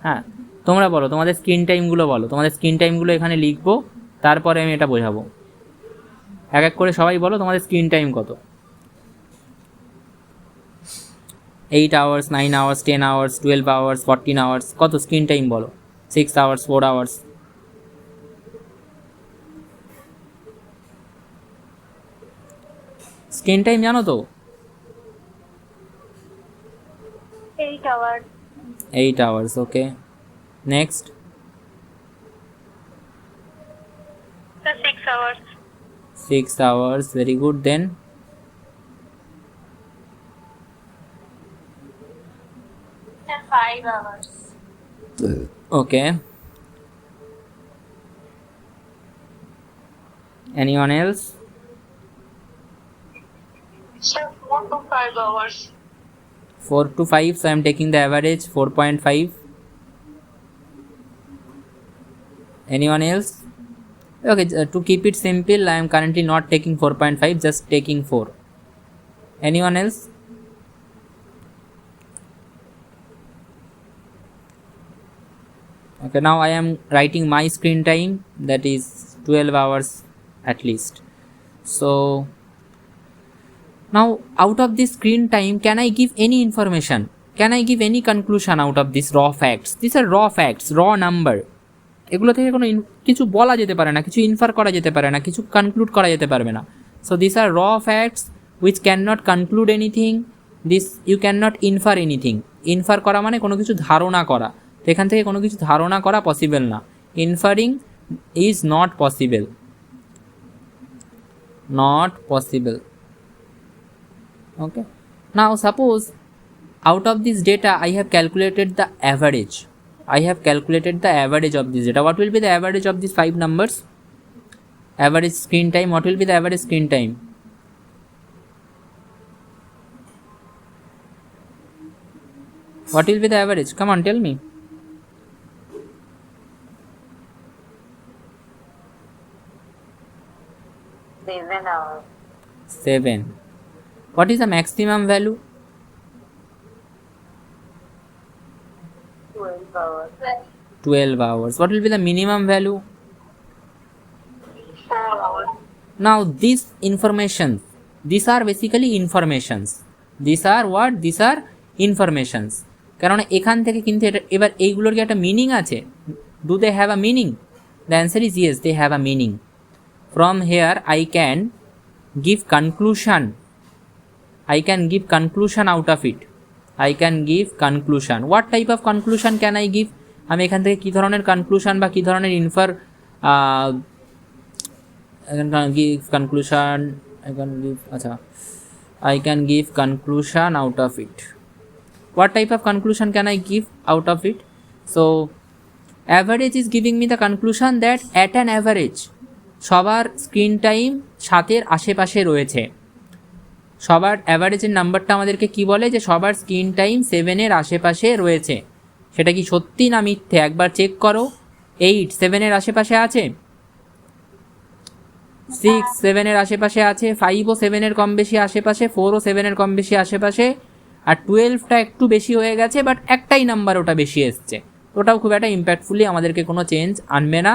হ্যাঁ, তোমরা বলো তোমাদের স্ক্রিন টাইমগুলো বলো, তোমাদের স্ক্রিন টাইমগুলো এখানে লিখবো, তারপরে আমি এটা বোঝাবো। এক এক করে সবাই বলো তোমাদের স্ক্রিন টাইম কত। 8 hours, 9 hours, 10 hours, 12 hours, 14 hours, কত স্ক্রিন টাইম বলো? 6 hours, 4 hours। স্ক্রিন টাইম জানো তো? 8 hours. 8 hours, okay. Next. 6 hours. 6 hours, very good. Then 5 hours. okay. Anyone else? So 4 to 5 hours. 4 to 5, so I am taking the average 4.5. Anyone else? Okay, to keep it simple, I am currently not taking 4.5, just taking 4. Anyone else? Okay, now I am writing my screen time, that is 12 hours at least. So now out of this screen time, can I give any information? Can I give any conclusion out of these raw facts? These are raw facts, raw number. এগুলো থেকে কোনো কিছু বলা যেতে পারে না, কিছু infer করা যেতে পারে না, কিছু কনক্লুড করা যেতে পারবে না। So this are raw facts which cannot conclude anything, this you cannot infer anything. Infer করা মানে কোনো কিছু ধারণা করা, তো এখান থেকে কোনো কিছু ধারণা করা পসিবল না। Inferring is not possible, not possible. Okay, now suppose out of this data I have calculated the average. I have calculated the average of this data. What will be the average of these 5 numbers? Average screen time. What will be the average screen time? What will be the average? Come on, tell me. 7 hours. 7. What is the maximum value? 12 hours. 12 hours. What will be the minimum value? 4 hours. Now these informations, these are basically informations. These are what? These are informations. কারণ এখান থেকে কিন্তু এটা এবার এইগুলোর কি একটা meaning আছে? Do they have a meaning? The answer is yes, they have a meaning. From here I can give conclusion. I can give conclusion out of it. I can give conclusion. What type of conclusion can I give? আমি এখান থেকে কী ধরনের conclusion বা কী ধরনের infer I can give conclusion. I can give conclusion out of it. What type of conclusion can I give out of it? So average is giving me the conclusion that at an average সবার screen time 7-এর আশেপাশে রয়েছে। সবার অ্যাভারেজের নাম্বারটা আমাদেরকে কি বলে, যে সবার স্ক্রিন টাইম 7-এর আশেপাশে রয়েছে। সেটা কি সত্যি না মিথ্যে একবার চেক করো। 8 7-এর আশেপাশে আছে, 6 7-এর আশেপাশে আছে, 5ও 7-এর কম বেশি আশেপাশে, 4ও 7-এর কম বেশি আশেপাশে, আর 12টা একটু বেশি হয়ে গেছে, বাট একটাই নাম্বার ওটা বেশি এসছে। ওটাও খুব একটা ইম্প্যাক্টফুলি আমাদেরকে কোনো চেঞ্জ আনবে না।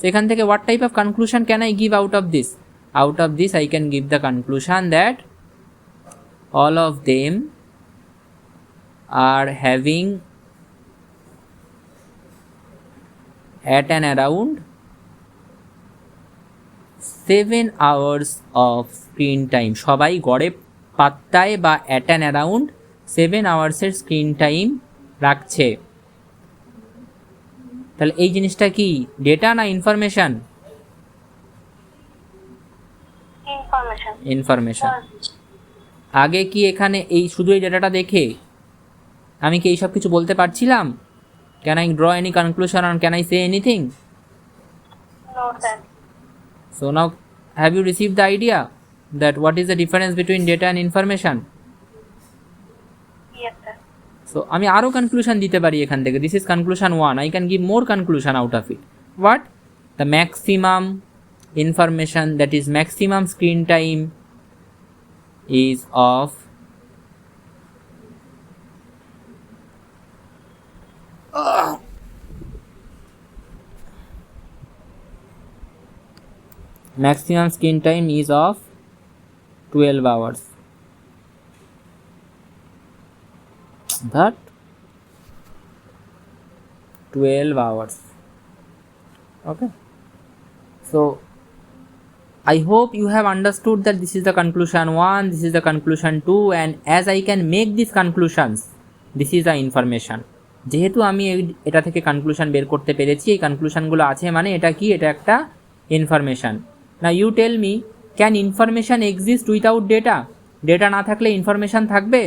সেখান থেকে what type of conclusion can I give out of this? Out of this I can give the conclusion that all of them are having at and around 7 hours of screen time। সবাই গড়ে পাত্তায় বা at and around 7 hours এর screen time রাখছে। তাহলে এই জিনিসটা কি data না ইনফরমেশন? ইনফরমেশন। আগে কি এখানে এই শুধু এই ডেটাটা দেখে আমি কি এইসব কিছু বলতে পারছিলাম? Can I draw any conclusion or can I say anything? No, sir. So now have you received the idea that what is the difference between data and information? Yes, sir. So আমি আরও conclusion দিতে পারি এখান থেকে। This is conclusion 1, I can give more conclusion out of it. What? The maximum information, that is maximum screen time is of maximum screen time is of 12 hours. That 12 hours. Okay, so I hope you have understood that this is the conclusion 1, this is the conclusion 2, and as I can make these conclusions, this is the information. যেহেতু আমি এটা থেকে conclusion বের করতে পেরেছি, এই কনক্লুশনগুলো আছে মানে এটা কি, এটা একটা ইনফরমেশন। না you tell me, can information exist without data? Data না থাকলে ইনফরমেশন থাকবে?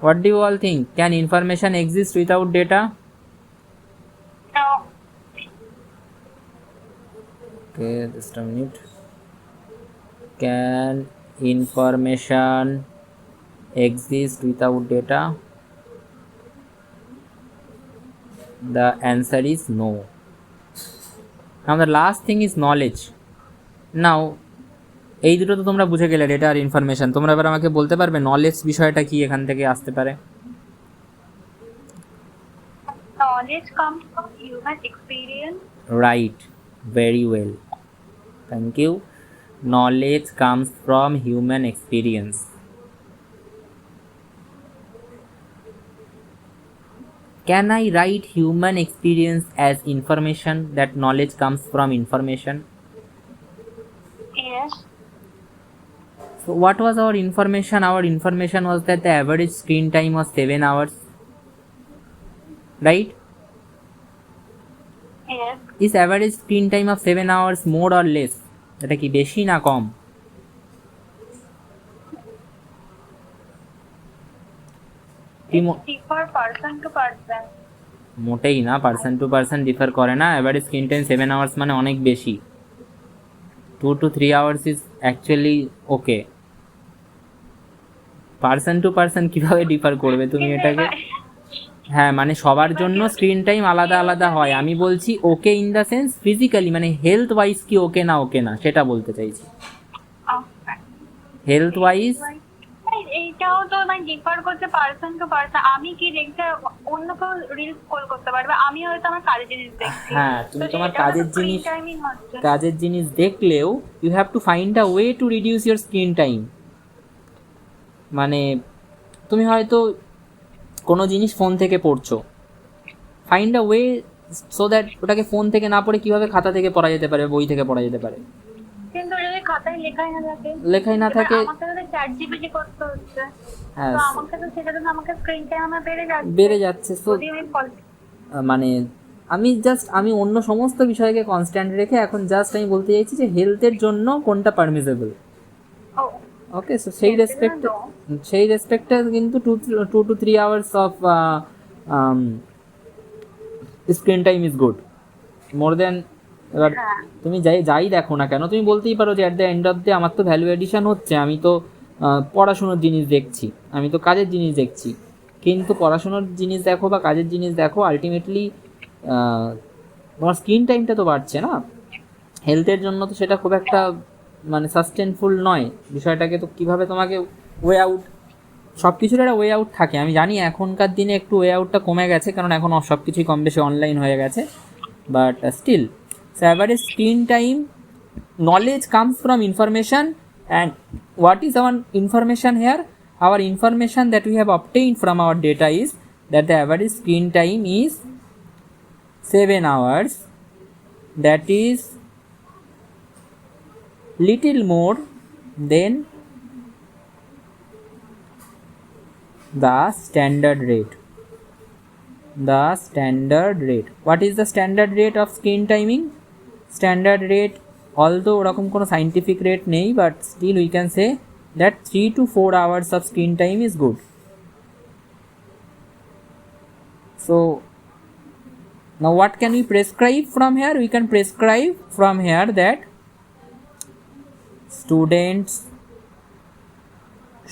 What do you all think? Can information exist without data? No. Okay, just a minute. Can information exist without data? The answer is no. Now the last thing is knowledge. Now এই দুটো তো তোমরা বুঝে গেলে, data আর information. তোমরা এবার আমাকে বলতে পারবে নলেজ বিষয়টা কি এখান থেকে আসতে পারে? Knowledge comes from human experience. Right, very well, thank you. Knowledge comes from human experience. Can I write human experience as information, that knowledge comes from information? Yes. So what was our information? Our information was that the average screen time was 7 hours, right? Yes. Is average screen time of 7 hours more or less? এটা কি বেশি না কম? Differ person to person. মোটেই না, person to person differ করে না। Average screen time 7 hours মানে অনেক বেশি। 2 to 3 hours is actually okay. Person to person কীভাবে ডিফার করবে তুমি এটাকে? হ্যাঁ, মানে সবার জন্য স্ক্রিন টাইম আলাদা আলাদা হয়। আমি বলছি okay in the sense physically, মানে হেলথ ওয়াইজ কি ওকে না ওকে না সেটা বলতে চাইছি। হেলথ ওয়াইজ এইটাও তো মানে ডিফার করছে পার্সন টু পার্সন। আমি কি দেখতে অন্য কেউ রিলস কল করতে পারবে, আমি হয়তো আমার কাজের জিনিস দেখছি। হ্যাঁ, তুমি তোমার কাজের জিনিস দেখলেও you have to find a way to reduce your screen time. মানে তুমি হয়তো কোনো জিনিস ফোন থেকে পড়ছো, find a way so that ওটাকে ফোন থেকে না পড়ে কিভাবে খাতা থেকে পড়া যেতে পারে, বই থেকে পড়া যেতে পারে। কিন্তু যদি খাতায় লেখাই না থাকে আমাকে তো চ্যাট জিপিটি করতে হচ্ছে। হ্যাঁ, তো আমাকে তো সেটা জন্য আমাকে স্ক্রিন টাইম আমার বেড়ে যাচ্ছে। সো মানে আমি অন্য সমস্ত বিষয়কে কনস্ট্যান্ট রেখে এখন জাস্ট আমি বলতে চাইছি যে হেলথের জন্য কোনটা পারমিসেবল। ওকে, সো সেই রেসপেক্টে কিন্তু 2 to 3 hours of screen time is good. More than এবার হ্যাঁ তুমি যাই দেখো না কেন, তুমি বলতেই পারো যে at the end of the আমার তো ভ্যালু এডিশন হচ্ছে, আমি তো পড়াশুনোর জিনিস দেখছি, আমি তো কাজের জিনিস দেখছি। কিন্তু পড়াশুনোর জিনিস দেখো বা কাজের জিনিস দেখো, আলটিমেটলি তোমার স্ক্রিন টাইমটা তো বাড়ছে না, হেলথের জন্য তো সেটা খুব একটা মানে সাস্টেনফুল নয়। বিষয়টাকে তো কীভাবে তোমাকে ওয়ে আউট, সব কিছুর একটা ওয়ে আউট থাকে। আমি জানি এখনকার দিনে একটু ওয়ে আউটটা কমে গেছে, কারণ এখন সব কিছুই কম বেশি অনলাইন হয়ে গেছে, but still, so average screen time, knowledge comes from information. And what is our information here? Our information that we have obtained from our data is that the average screen time is 7 hours, that is little more than the standard rate. The standard rate, what is the standard rate of screen timing? Standard rate, although ওরকম কোনো scientific rate নেই, but still we can say that 3 to 4 hours of screen time is good. So now what can we prescribe from here? We can prescribe from here that students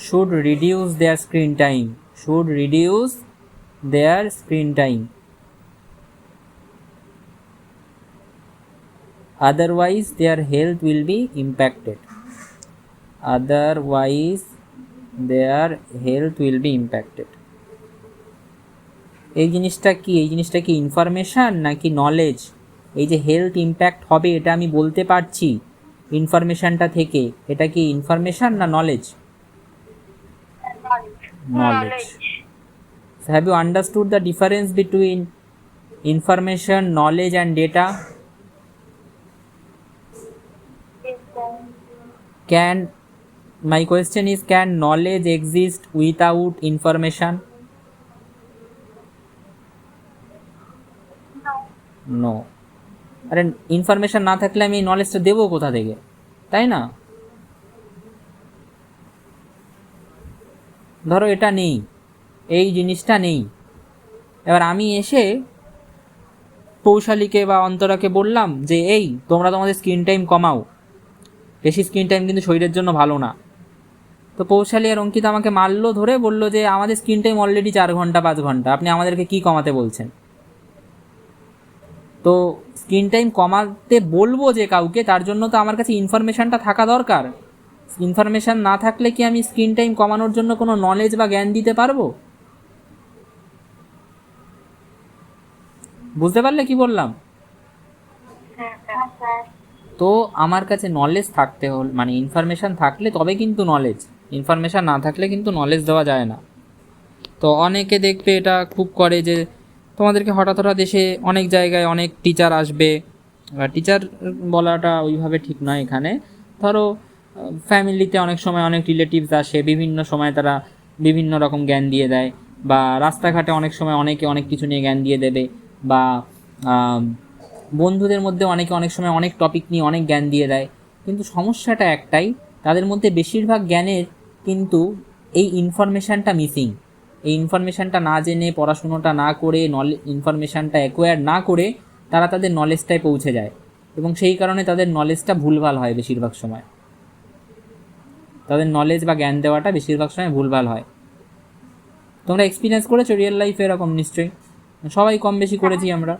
should reduce their screen time, should reduce their screen time, otherwise their health will be impacted, otherwise their health will be impacted. এই জিনিসটা কি, এই জিনিসটা কি information নাকি knowledge? এই যে health impact হবে এটা আমি বলতে পারছি ইনফরমেশানটা থেকে, এটা কি ইনফরমেশান না knowledge? Knowledge. So have you understood the difference between information, knowledge and data? Can, my question is, can knowledge exist without information? No. আরে ইনফরমেশন না থাকলে আমি এই নলেজটা দেবো কোথা থেকে, তাই না? ধরো এটা নেই, এই জিনিসটা নেই, এবার আমি এসে পৌশালীকে বা অন্তরাকে বললাম যে এই তোমরা তোমাদের স্ক্রিন টাইম কমাও, বেশি স্ক্রিন টাইম কিন্তু শরীরের জন্য ভালো না। তো পৌশালী আর অঙ্কিতা আমাকে মারলো, ধরে বললো যে আমাদের স্ক্রিন টাইম অলরেডি 4 ঘন্টা 5 ঘন্টা, আপনি আমাদেরকে কি কমাতে বলছেন? তো স্ক্রিন টাইম কমাতে বলবো যে কাউকে, তার জন্য তো আমার কাছে ইনফরমেশানটা থাকা দরকার। ইনফরমেশান না থাকলে কি আমি স্ক্রিন টাইম কমানোর জন্য কোনো নলেজ বা জ্ঞান দিতে পারবো? বুঝতে পারলে কি বললাম? তো আমার কাছে নলেজ থাকতে হল, মানে ইনফরমেশান থাকলে তবে কিন্তু নলেজ, ইনফরমেশান না থাকলে কিন্তু নলেজ দেওয়া যায় না। তো অনেকে দেখবে এটা খুব করে যে তোমাদেরকে হঠাৎ হঠাৎ এসে অনেক জায়গায় অনেক টিচার আসবে, টিচার বলাটা ওইভাবে ঠিক নয় এখানে, ধরো ফ্যামিলিতে অনেক সময় অনেক রিলেটিভস আসে, বিভিন্ন সময় তারা বিভিন্ন রকম জ্ঞান দিয়ে দেয়, বা রাস্তাঘাটে অনেক সময় অনেকে অনেক কিছু নিয়ে জ্ঞান দিয়ে দেবে, বা বন্ধুদের মধ্যে অনেকে অনেক সময় অনেক টপিক নিয়ে অনেক জ্ঞান দিয়ে দেয়। কিন্তু সমস্যাটা একটাই, তাদের মধ্যে বেশিরভাগ জ্ঞানের কিন্তু এই ইনফরমেশানটা মিসিং। এই ইনফরমেশানটা না জেনে, পড়াশুনোটা না করে, ইনফরমেশানটা অ্যাকোয়ার না করে তারা তাদের নলেজটায় পৌঁছে যায়, এবং সেই কারণে তাদের নলেজটা ভুলভাল হয় বেশিরভাগ সময়, তাদের নলেজ বা জ্ঞান দেওয়াটা বেশিরভাগ সময় ভুলভাল হয়। তোমরা এক্সপিরিয়েন্স করেছো রিয়েল লাইফে এরকম? নিশ্চয়ই সবাই কম বেশি করেছি আমরা।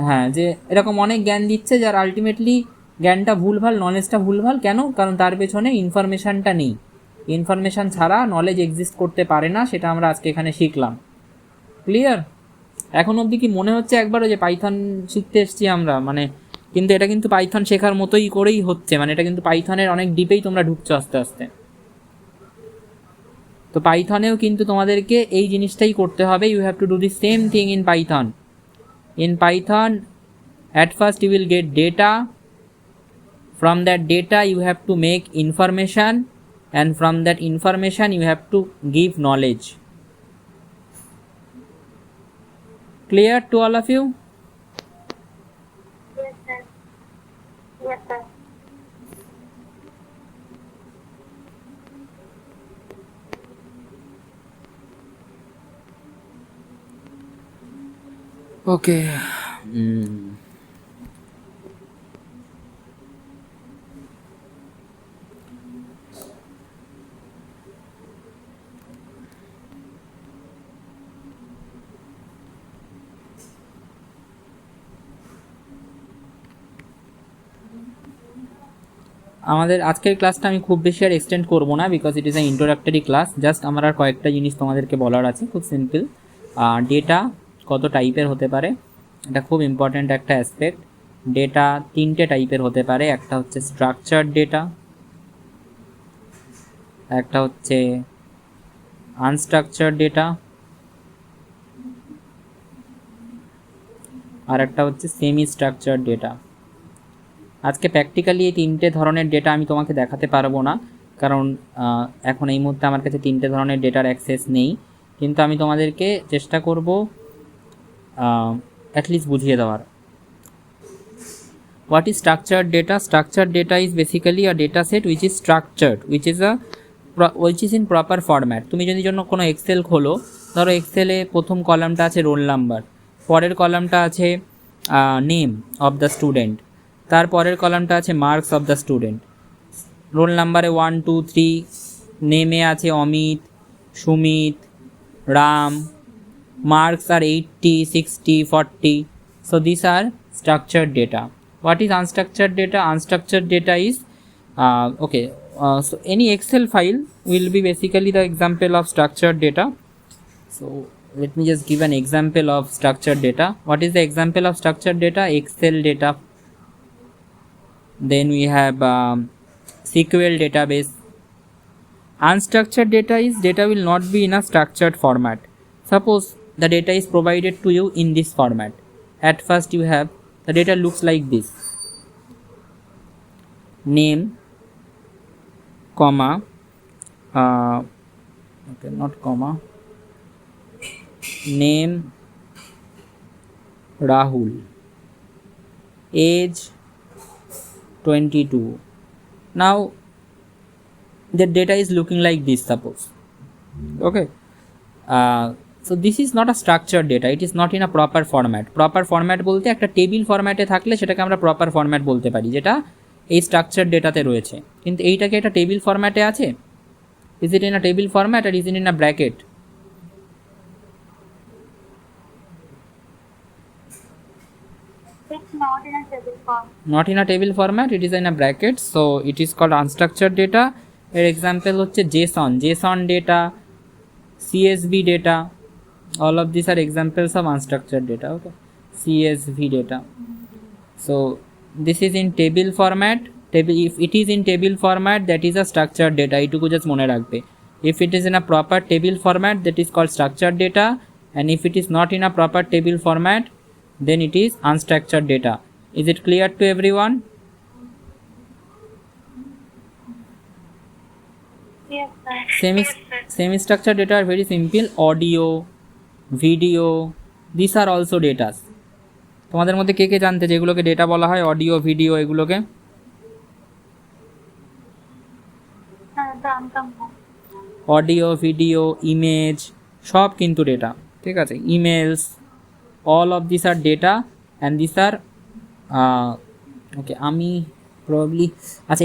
হ্যাঁ, যে এরকম অনেক জ্ঞান দিচ্ছে যার আলটিমেটলি জ্ঞানটা ভুলভাল, নলেজটা ভুলভাল। কেন? কারণ তার পেছনে ইনফরমেশানটা নেই। ইনফরমেশান ছাড়া নলেজ এক্সিস্ট করতে পারে না, সেটা আমরা আজকে এখানে শিখলাম। ক্লিয়ার? এখন অবধি কি মনে হচ্ছে একবারও যে পাইথন শিখতে এসছি আমরা? মানে কিন্তু এটা কিন্তু পাইথন শেখার মতোই করেই হচ্ছে, মানে এটা কিন্তু পাইথনের অনেক ডিপেই তোমরা ঢুকছো আস্তে আস্তে। তো পাইথনেও কিন্তু তোমাদেরকে এই জিনিসটাই করতে হবে, you have to do the same thing in Python. In Python, at first you will get data. From that data you have to make information, and from that information you have to give knowledge. Clear to all of you? Yes, sir. Yes, sir. Okay. আমাদের আজকের ক্লাসটা আমি খুব বেশি আর extend করবো না, because it is a introductory class. Just আমার আর কয়েকটা জিনিস তোমাদেরকে বলার আছে, খুব সিম্পল। ডেটা কত টাইপের হতে পারে, এটা খুব ইম্পর্ট্যান্ট একটা অ্যাসপেক্ট। ডেটা তিনটে টাইপের হতে পারে, একটা হচ্ছে স্ট্রাকচার্ড ডেটা, একটা হচ্ছে আনস্ট্রাকচার্ড ডেটা, আর একটা হচ্ছে সেমি স্ট্রাকচার্ড ডেটা। আজকে প্র্যাকটিক্যালি এই তিনটে ধরনের ডেটা আমি তোমাকে দেখাতে পারবো না, কারণ এখন এই মুহূর্তে আমার কাছে তিনটে ধরনের ডেটার অ্যাক্সেস নেই, কিন্তু আমি তোমাদেরকে চেষ্টা করব অ্যাটলিস্ট বুঝিয়ে দেওয়ার। What is structured data? Structured data is basically a data set which is structured, which is in proper format. তুমি যদি জন্য কোনো এক্সেল খোলো, ধরো এক্সেলে প্রথম কলামটা আছে রোল নাম্বার, পরের কলামটা আছে নেম অফ দ্য স্টুডেন্ট, তারপরের কলামটা আছে marks of the student. Roll নাম্বারে 1 2 3, নেমে আছে Amit, Sumit, Ram, marks are 80 60 40. So these are structured data. What is unstructured data? Unstructured data is so any Excel file will be basically the example of structured data. So let me just give an example of structured data. What is the example of structured data? Excel data. Then we have SQL database. Unstructured data is data will not be in a structured format. Suppose the data is provided to you in this format. At first you have the data looks like this: name, comma, not comma, name Rahul, age 22. Now the data is looking like this, suppose. Okay, so this is not a structured data, it is not in a proper format. Proper format বলতে একটা table ফরম্যাটে থাকলে সেটাকে আমরা proper format বলতে পারি, যেটা এই স্ট্রাকচার ডেটাতে রয়েছে। কিন্তু এইটাকে একটা টেবিল ফরম্যাটে আছে? Is it in a table format or is it in a bracket? It's not in a table form. Not in a table format, it is in a bracket, so it is called unstructured data. এর example হচ্ছে Jason data, CSV data. All of these are examples of unstructured data. Okay, CSV data. So this is in table format. If it is in table format, that is a structured data. এটুকু just মনে রাখবে। If it is in a proper table format, that is called structured data, and if it is not in a proper table format, then it is unstructured data. Is it clear to everyone? Yes, sir. Semi structured data are very simple. Audio, video, these are also data. তোমাদের মধ্যে কে কে জানতে যেগুলোকে data বলা হয়, audio, video, এগুলোকে? Audio, video, image সব কিন্তু data, ঠিক আছে? Emails, all of this are data and this are okay. আমি প্রবাবলি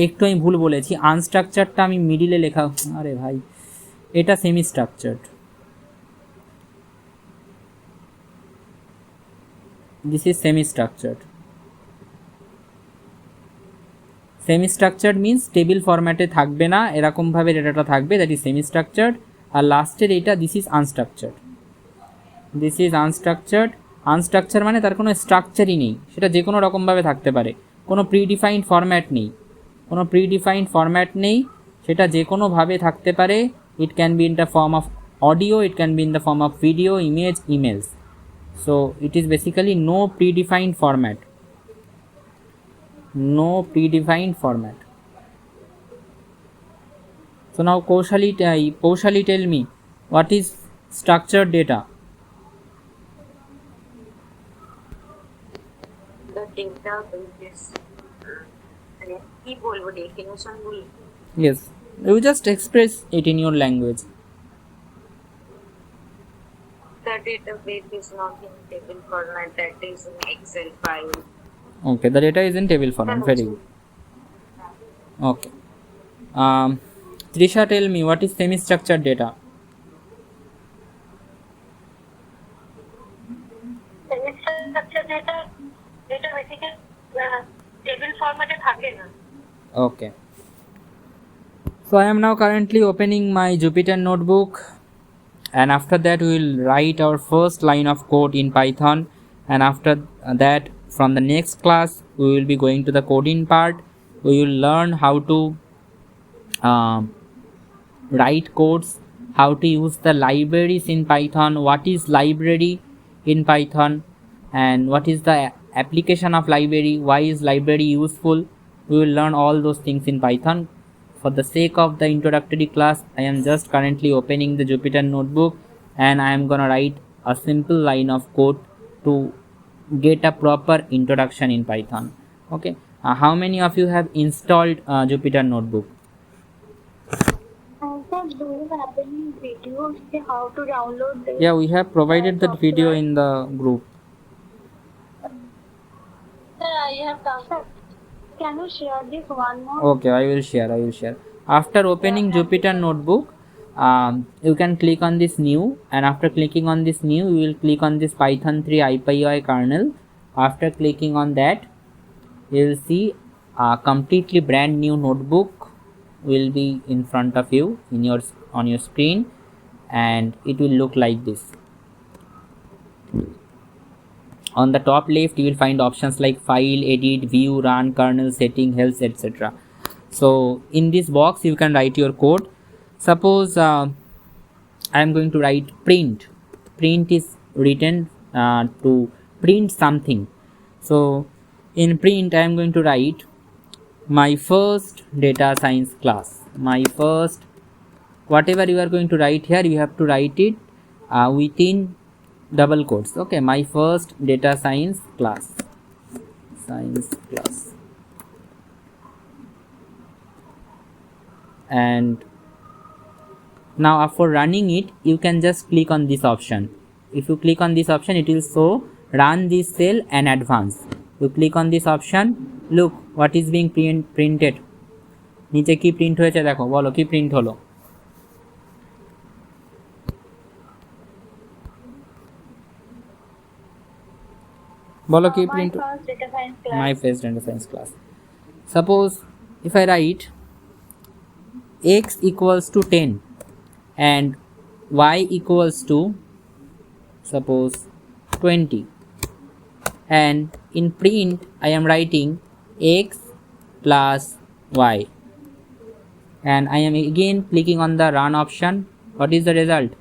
একটু আমি ভুল বলেছি, আনস্ট্রাকচারটা আমি মিডিলে লেখা, আরে ভাই, এটা semi structured. This is semi structured. Semi structured means table ফরম্যাটে থাকবে না, এরকমভাবে ডেটাটা থাকবে, দ্যাট ইজ সেমি স্ট্রাকচার্ড। আর লাস্টের এইটা this is unstructured. This is unstructured. Unstructured মানে তার কোনো স্ট্রাকচারই নেই, সেটা যে কোনো রকমভাবে থাকতে পারে, কোনো প্রিডিফাইন্ড ফরম্যাট নেই, কোনো প্রিডিফাইন্ড ফরম্যাট নেই, সেটা যে কোনোভাবে থাকতে পারে। It can be in the form of audio, it can be in the form of video, image, emails. So it is basically no predefined format, no predefined format. So now Kaushali tell me, what is structured data? The data is কি বলবো, definition বলি? Yes, you just express it in your language. The database is not in table format, that is in Excel file. Okay, the data is in table format. Very good. Okay. Trisha, tell me, what is semi-structured data? Semi-structured data basically table format থাকে না। Okay. So I am now currently opening my Jupyter notebook, and after that we will write our first line of code in Python, and after that from the next class we will be going to the coding part. We will learn how to write codes, how to use the libraries in Python, what is library in Python, and what is the application of library, why is library useful. We will learn all those things in Python. For the sake of the introductory class, I am just currently opening the Jupyter notebook, and I am gonna write a simple line of code to get a proper introduction in Python. Okay, how many of you have installed Jupyter notebook? Sir, do you have any videos how to download this? Yeah, we have provided that video in the group. Sir, I have downloaded. Can you share this one more? Okay, I will share. After opening Jupyter notebook, you can click on this new, and after clicking on this new, you will click on this Python 3 IPY kernel. After clicking on that, you will see a completely brand new notebook will be in front of you on your screen, and it will look like this. On the top left you will find options like file, edit, view, run, kernel, setting, health, etc. So in this box you can write your code. Suppose I am going to write print. Print is written to print something. So in print I am going to write my first data science class. My first, whatever you are going to write here, you have to write it within double quotes. Okay, my first data science class. And now for running it, you can just click on this option. If you click on this option, it will show run this cell and advance. You click on this option, look what is being printed. নিচে কি print হয়েছে দেখো, বলো কি print হলো। বলো কি print, my first data science class. Suppose if I write x equals to 10 and y equals to suppose 20, and in print I am writing x plus y, and I am again clicking on the run option. What is the result?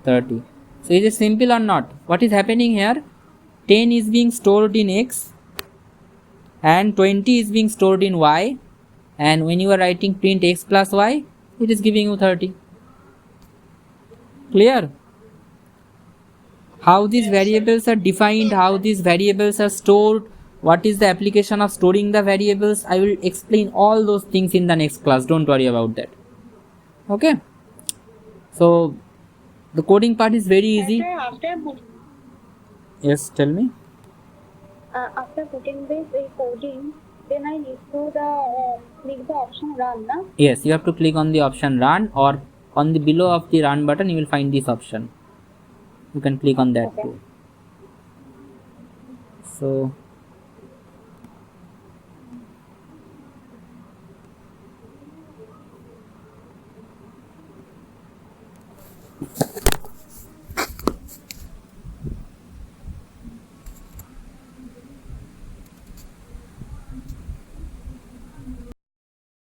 30. So is it simple or not? What is happening here? 10 is being stored in x and 20 is being stored in y, and when you are writing print x plus y, it is giving you 30. Clear? How these variables are defined, how these variables are stored, what is the application of storing the variables, I will explain all those things in the next class. Don't worry about that. Okay, so the coding part is very easy. Yes, tell me. After putting this coding, then I need to click the option run, na? Yes, you have to click on the option run, or on the below of the run button you will find this option. You can click on that too. So